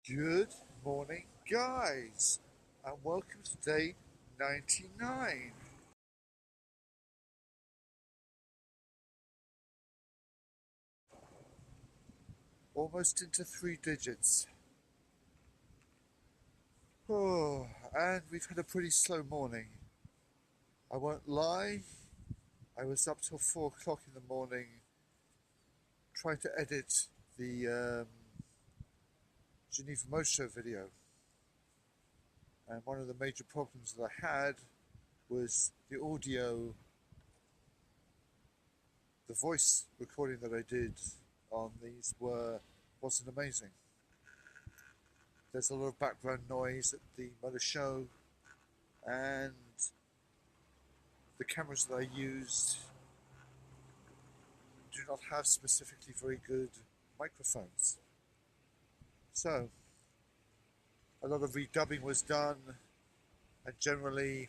Good morning, guys, and welcome to day 99. Almost into 3 digits. Oh, and we've had a pretty slow morning. I won't lie, I was up till 4 o'clock in the morning trying to edit the Geneva Motor Show video. And one of the major problems that I had was the audio, the voice recording that I did on these wasn't amazing. There's a lot of background noise at the motor show, and the cameras that I used do not have specifically very good microphones. So a lot of redubbing was done, and generally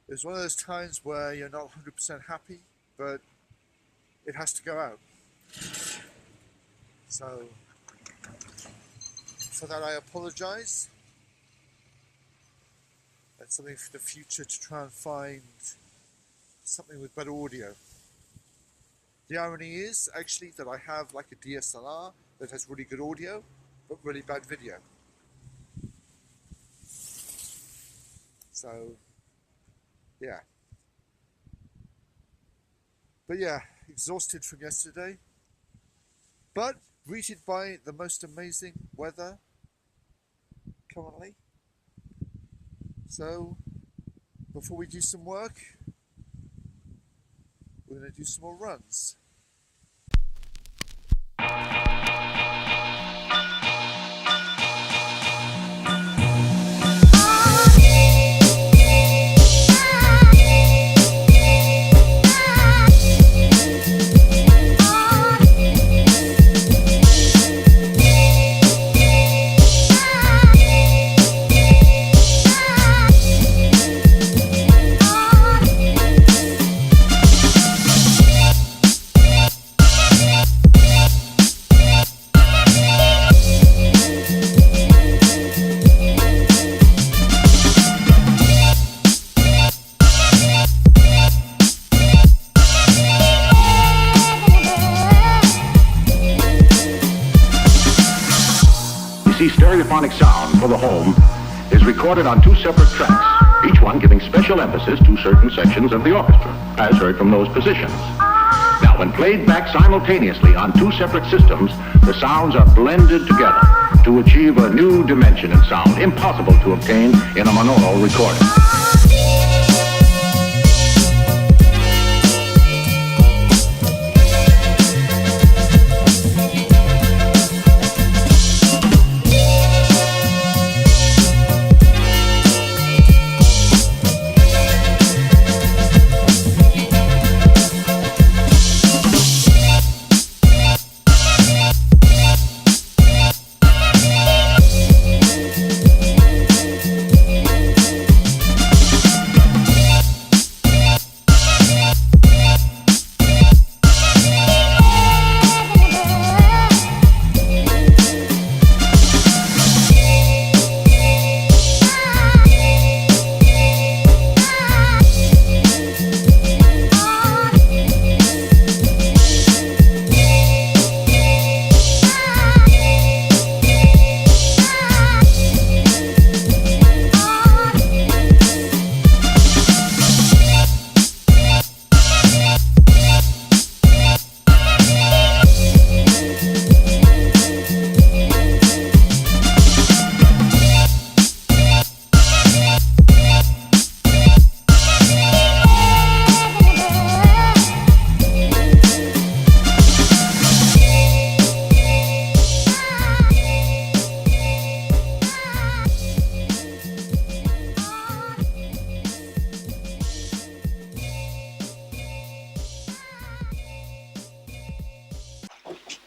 it was one of those times where you're not 100% happy, but it has to go out. So for that I apologize. That's something for the future, to try and find something with better audio. The irony is actually that I have like a DSLR that has really good audio but really bad video. So yeah. But yeah, exhausted from yesterday, but greeted by the most amazing weather currently. So before we do some work, we're going to do some more runs. Stereophonic sound for the home is recorded on 2 separate tracks, each one giving special emphasis to certain sections of the orchestra, as heard from those positions. Now, when played back simultaneously on 2 separate systems, the sounds are blended together to achieve a new dimension in sound, impossible to obtain in a monaural recording.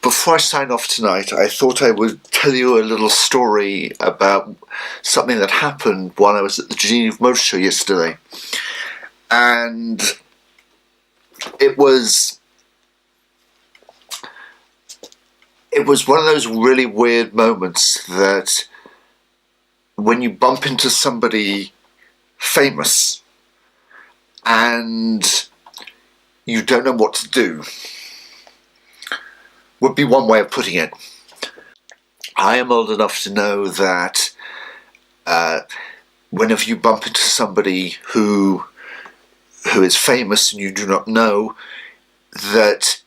Before I sign off tonight, I thought I would tell you a little story about something that happened while I was at the Geneva Motor Show yesterday. And it was it was one of those really weird moments that when you bump into somebody famous and you don't know what to do, would be one way of putting it. I am old enough to know that whenever you bump into somebody who is famous and you do not know, that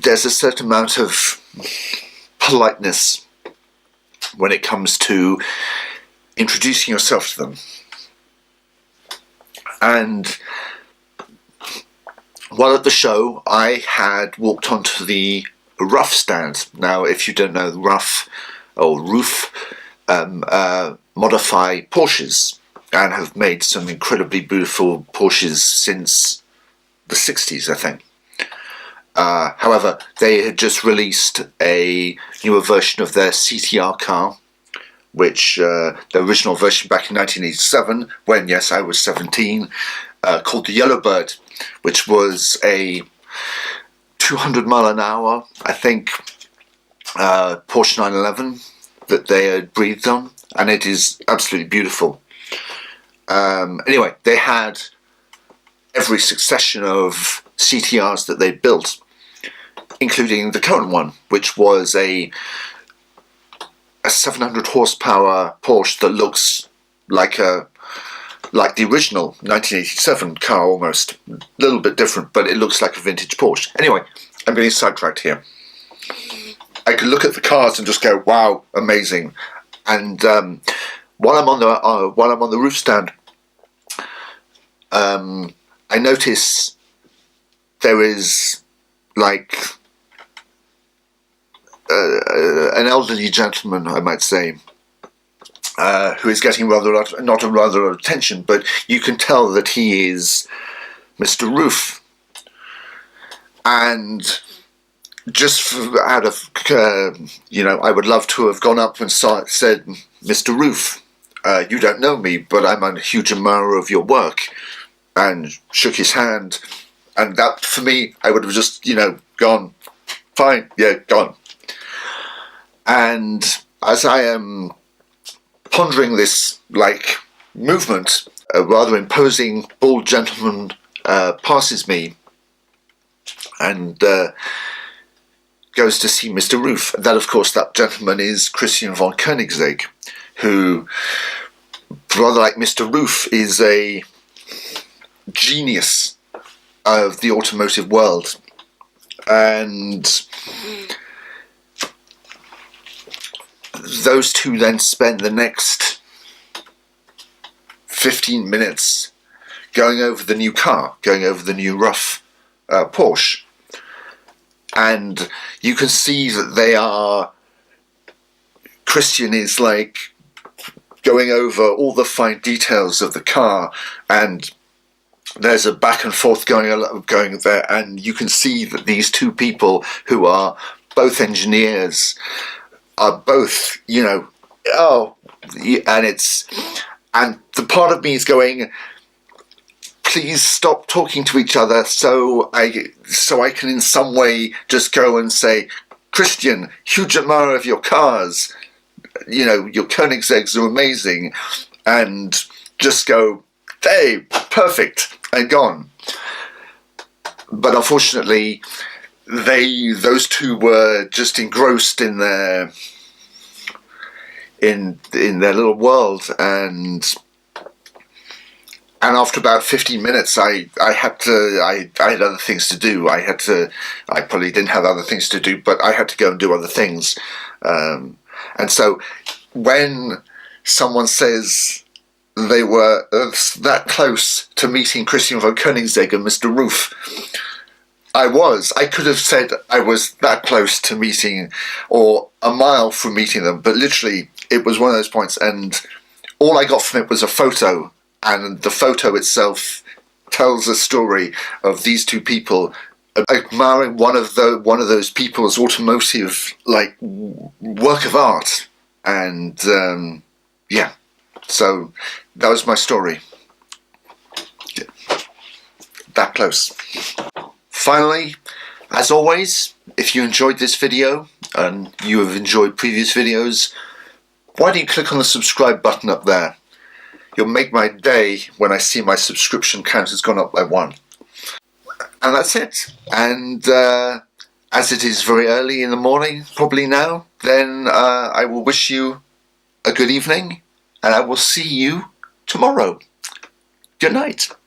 there's a certain amount of politeness when it comes to introducing yourself to them. And while at the show, I had walked onto the rough stand. Now, if you don't know, rough or roof modify Porsches and have made some incredibly beautiful Porsches since the 60s, I think. However, they had just released a newer version of their CTR car, which the original version back in 1987, when, yes, I was 17, called the Yellowbird, which was a 200 mile an hour, I think, Porsche 911 that they had breathed on, and it is absolutely beautiful. Anyway, they had every succession of CTRs that they built, including the current one, which was a 700 horsepower Porsche that looks like the original 1987 car almost. A little bit different, but it looks like a vintage Porsche. Anyway, I'm getting sidetracked here. I could look at the cars and just go, wow, amazing. And while I'm on the roof stand, I notice there is like an elderly gentleman, I might say, who is getting not a rather lot of attention, but you can tell that he is Mr. Roof. And just out of, I would love to have gone up and said, Mr. Roof, you don't know me, but I'm a huge admirer of your work, and shook his hand. And that, for me, I would have just, gone, fine, yeah, gone. And as I am pondering this, movement, a rather imposing, bald gentleman passes me and goes to see Mr. Roof. That, of course, that gentleman is Christian von Koenigsegg, who, rather like Mr. Roof, is a genius of the automotive world. And those two then spend the next 15 minutes going over the new car, going over the new rough Porsche. And you can see that they are, Christian is going over all the fine details of the car, and there's a back and forth going there, and you can see that these two people who are both engineers are both, and the part of me is going, please stop talking to each other so I can in some way just go and say, Christian, huge admirer of your cars, your Koenigsegg's are amazing, and just go, hey, perfect, and gone. But unfortunately, those two were just engrossed in their little world, and after about 15 minutes, I had other things to do. I probably didn't have other things to do, but I had to go and do other things. And so when someone says they were that close to meeting Christian von Koenigsegg and Mr. Roof, I could have said I was that close to meeting, or a mile from meeting them, but literally it was one of those points, and all I got from it was a photo. And the photo itself tells a story of these two people admiring one of those people's automotive work of art, and so that was my story. That close. Finally, As always, if you enjoyed this video and you have enjoyed previous videos, why don't you click on the subscribe button up there? You'll make my day when I see my subscription count has gone up by 1. And that's it. And as it is very early in the morning, probably now, then I will wish you a good evening, and I will see you tomorrow. Good night.